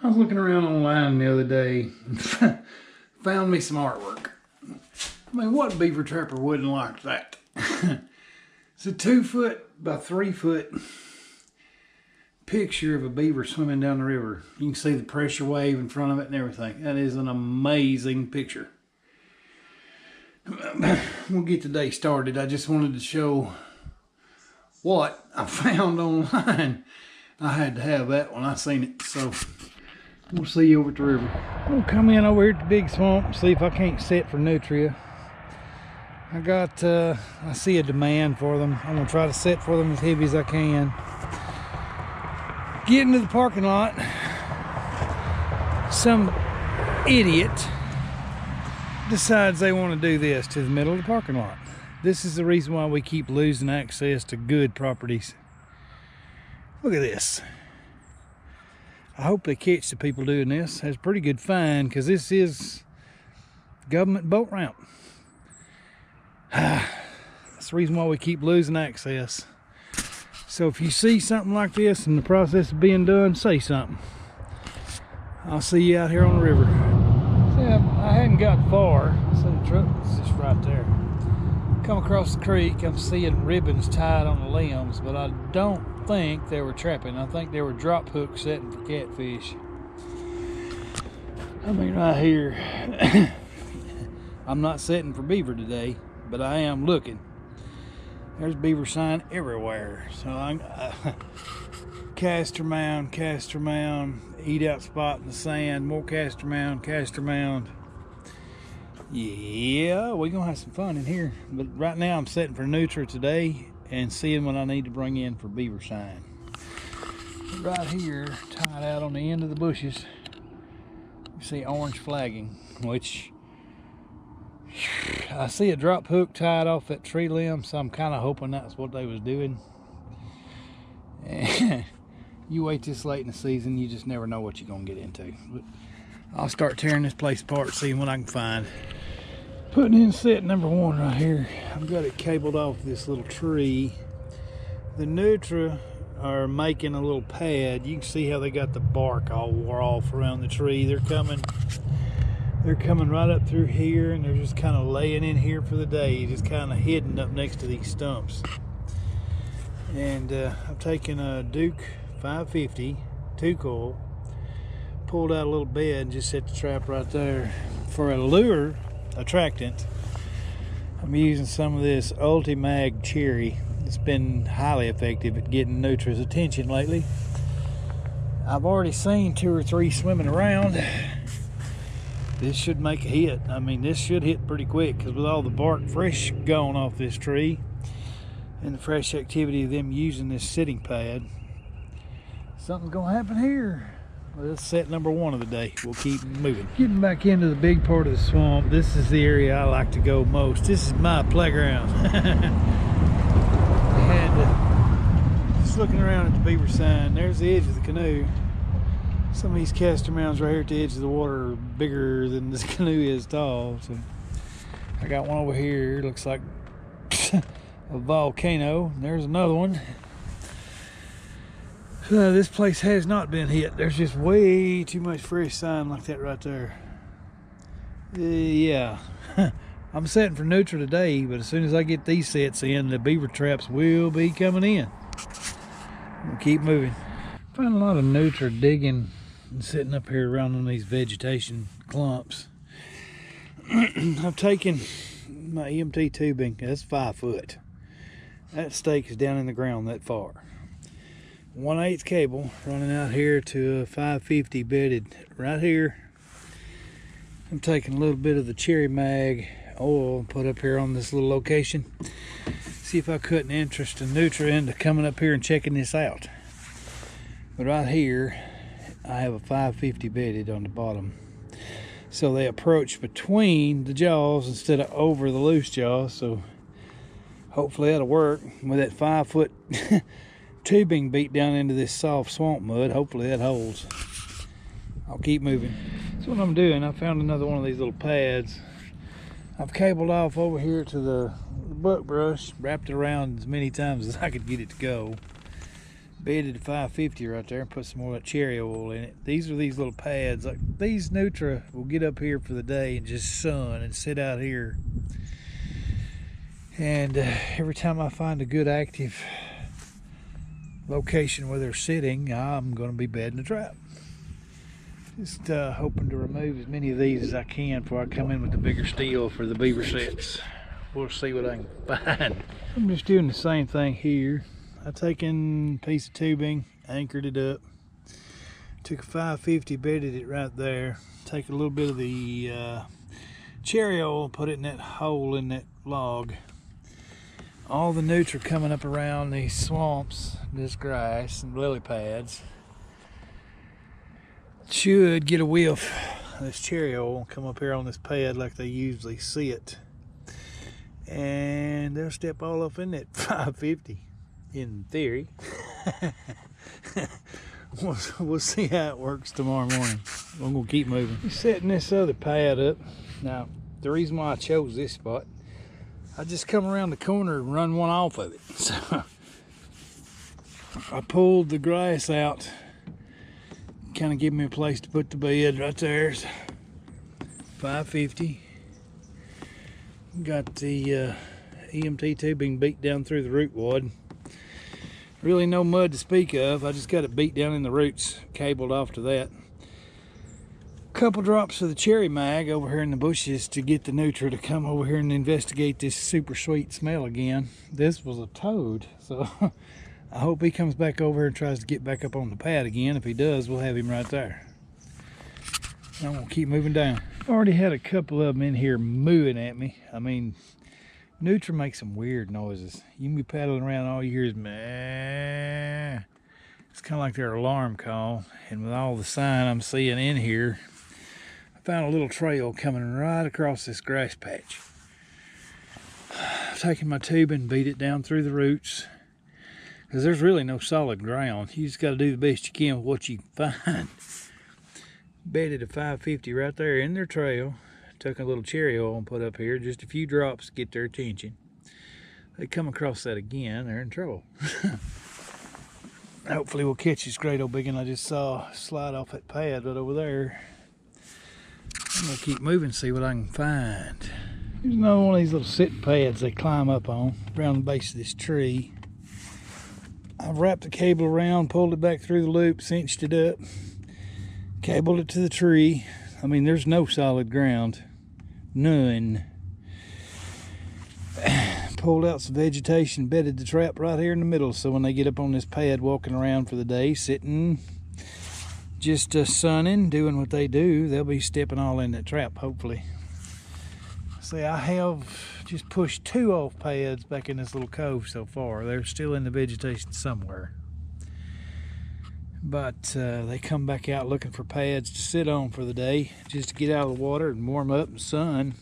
I was looking around online the other day and found me some artwork. I mean, what beaver trapper wouldn't like that? It's a 2 foot by 3 foot picture of a beaver swimming down the river. You can see the pressure wave in front of it and everything. That is an amazing picture. We'll get today started. I just wanted to show what I found online. I had to have that when I seen it, so we'll see you over at the river. We'll come in over here at the big swamp and see if I can't set for Nutria. I see a demand for them. I'm gonna try to set for them as heavy as I can. Get into the parking lot. Some idiot decides they want to do this to the middle of the parking lot. This is the reason why we keep losing access to good properties. Look at this. I hope they catch the people doing this. That's a pretty good fine because this is government boat ramp. That's the reason why we keep losing access. So if you see something like this in the process of being done, say something. I'll see you out here on the river. See, I hadn't got far. So the truck is just right there. Come across the creek, I'm seeing ribbons tied on the limbs, but I don't think they were trapping. I think they were drop hooks setting for catfish. I mean, right here. I'm not setting for beaver today, but I am looking. There's beaver sign everywhere. So I'm caster mound, eat out spot in the sand, more caster mound. Yeah, we're gonna have some fun in here. But right now I'm setting for Nutria today and seeing what I need to bring in for beaver sign. But right here, tied out on the end of the bushes, you see orange flagging, which I see a drop hook tied off that tree limb, so I'm kind of hoping that's what they was doing. And you wait this late in the season, you just never know what you're gonna get into. But I'll start tearing this place apart, seeing what I can find. Putting in set number one right here. I've got it cabled off this little tree. The Nutria are making a little pad. You can see how they got the bark all wore off around the tree. They're coming right up through here, and they're just kind of laying in here for the day, just kind of hidden up next to these stumps. And I've taken a Duke 550 2-coil, pulled out a little bed, and just set the trap right there. For a lure attractant, I'm using some of this Ultimag cherry. It's been highly effective at getting Nutria's attention lately. I've already seen 2 or 3 swimming around. This should make a hit. I mean, this should hit pretty quick because with all the bark fresh gone off this tree and the fresh activity of them using this sitting pad, something's gonna happen here. Well, that's set number one of the day. We'll keep moving. Getting back into the big part of the swamp. This is the area I like to go most. This is my playground. And just looking around at the beaver sign, there's the edge of the canoe. Some of these caster mounds right here at the edge of the water are bigger than this canoe is tall. So I got one over here. Looks like a volcano. There's another one. This place has not been hit. There's just way too much fresh sign like that right there. Yeah. I'm setting for Nutria today, but as soon as I get these sets in, the beaver traps will be coming in. We'll keep moving. Find a lot of Nutria digging and sitting up here around on these vegetation clumps. I've taken my EMT tubing. That's 5 foot. That stake is down in the ground that far. 1/8 cable running out here to a 550 bedded right here. I'm taking a little bit of the cherry mag oil and put up here on this little location. See if I couldn't interest a Nutria into coming up here and checking this out. But right here, I have a 550 bedded on the bottom. So they approach between the jaws instead of over the loose jaws. So hopefully that'll work. With that 5 foot tubing beat down into this soft swamp mud, hopefully that holds. I'll keep moving. That's what I'm doing. I found another one of these little pads. I've cabled off over here to the buckbrush, wrapped it around as many times as I could get it to go. bedded 550 right there and put some more of that cherry oil in it. These are these little pads. Like these Nutria will get up here for the day and just sun and sit out here. And every time I find a good active location where they're sitting, I'm going to be bedding a trap. Just hoping to remove as many of these as I can before I come in with the bigger steel for the beaver sets. We'll see what I can find. I'm just doing the same thing here. I taken a piece of tubing, anchored it up, took a 550, bedded it right there, take a little bit of the cherry oil, put it in that hole in that log. All the Nutria coming up around these swamps, this grass and lily pads, should get a whiff of this cherry oil, come up here on this pad like they usually sit, and they'll step all up in that 550 in theory. We'll see how it works tomorrow morning. I'm gonna keep moving. Setting this other pad up. Now, the reason why I chose this spot, I just come around the corner and run one off of it. So I pulled the grass out, kind of give me a place to put the bed. Right there's 550. Got the EMT tubing beat down through the root wad. Really no mud to speak of. I just got it beat down in the roots, cabled off to that. Couple drops of the cherry mag over here in the bushes to get the Nutria to come over here and investigate this super sweet smell again. This was a toad, so I hope he comes back over here and tries to get back up on the pad again. If he does, we'll have him right there. I'm gonna keep moving down. Already had a couple of them in here mooing at me. I mean, Nutria makes some weird noises. You can be paddling around, all you hear is meh. It's kind of like their alarm call. And with all the sign I'm seeing in here, I found a little trail coming right across this grass patch. I've taken my tube and beat it down through the roots, because there's really no solid ground. You just got to do the best you can with what you find. Bedded a 550 right there in their trail. Took a little cherry oil and put up here, just a few drops to get their attention. They come across that again, they're in trouble. Hopefully we'll catch this great old big one I just saw slide off that pad right over there. I'm gonna keep moving, see what I can find. Here's another one of these little sit pads they climb up on around the base of this tree. I've wrapped the cable around, pulled it back through the loop, cinched it up, cabled it to the tree. I mean, there's no solid ground, none. Pulled out some vegetation, bedded the trap right here in the middle, so when they get up on this pad walking around for the day, sitting, just sunning, doing what they do, they'll be stepping all in that trap, hopefully. See, I have just pushed 2 off pads back in this little cove so far. They're still in the vegetation somewhere. But they come back out looking for pads to sit on for the day, just to get out of the water and warm up and sun.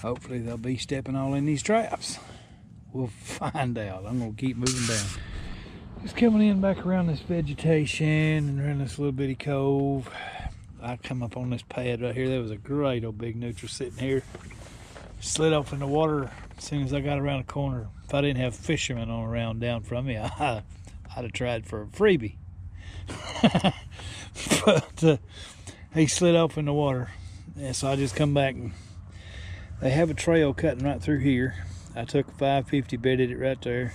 Hopefully they'll be stepping all in these traps. We'll find out. I'm gonna keep moving down. Just coming in back around this vegetation and around this little bitty cove. I come up on this pad right here. There was a great old big Nutria sitting here. Slid off in the water as soon as I got around the corner. If I didn't have fishermen on around down from me, I'd have tried for a freebie. But he slid off in the water, and so I just come back, and they have a trail cutting right through here. I took a 550, bedded it right there,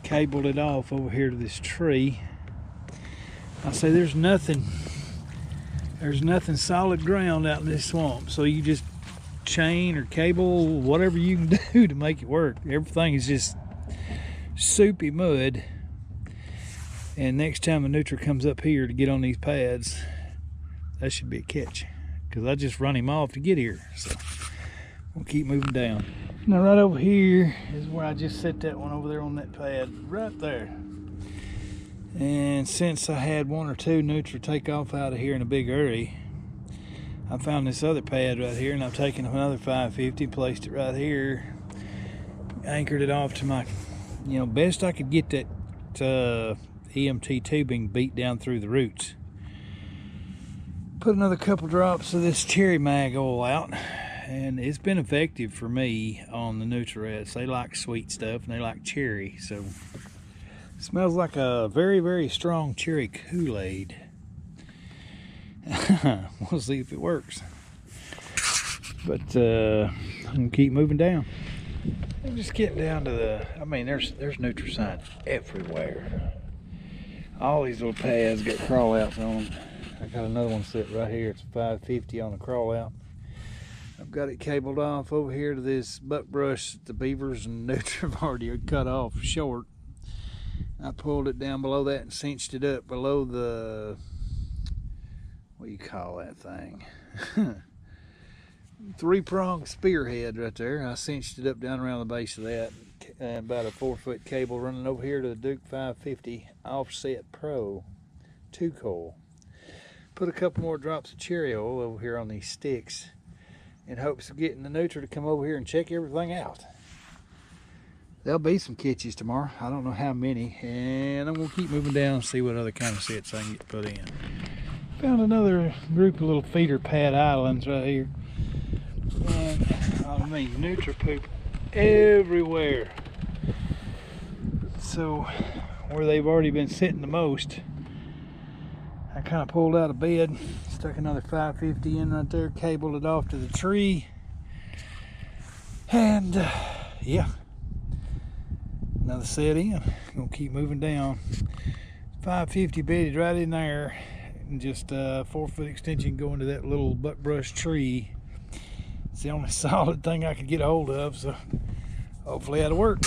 cabled it off over here to this tree. I say there's nothing solid ground out in this swamp, so you just chain or cable, whatever you can do to make it work. Everything is just soupy mud. And next time a Nutria comes up here to get on these pads, that should be a catch, because I just run him off to get here. So we'll keep moving down. Now right over here is where I just set that one over there on that pad right there. And since I had 1 or 2 Nutria take off out of here in a big hurry, I found this other pad right here, and I've taken another 550, placed it right here, anchored it off to my, best I could get that EMT tubing beat down through the roots. Put another couple drops of this cherry mag oil out, and it's been effective for me on the Nutrias. They like sweet stuff and they like cherry, so Smells like a very, very strong cherry Kool-Aid. We'll see if it works. But I'm gonna keep moving down. I'm just getting down to the, I mean, there's Nutria signs everywhere. All these little paths got crawl outs on them. I got another one set right here. It's 550 on the crawl out. I've got it cabled off over here to this buck brush that the beavers and Nutria have already cut off short. I pulled it down below that and cinched it up below the, what do you call that thing? 3-pronged spearhead right there. I cinched it up down around the base of that. About a 4-foot cable running over here to the Duke 550 Offset Pro 2-coil. Put a couple more drops of cherry oil over here on these sticks in hopes of getting the Nutria to come over here and check everything out. There'll be some catches tomorrow. I don't know how many, and I'm gonna keep moving down and see what other kind of sets I can get put in. Found another group of little feeder pad islands right here. And I mean, Nutria poop everywhere. So where they've already been sitting the most, I kind of pulled out a bed, stuck another 550 in right there, cabled it off to the tree, and yeah, another set in. Gonna keep moving down. 550 bedded right in there, and just a 4-foot extension going to that little buckbrush tree. It's the only solid thing I could get a hold of, so hopefully that'll work.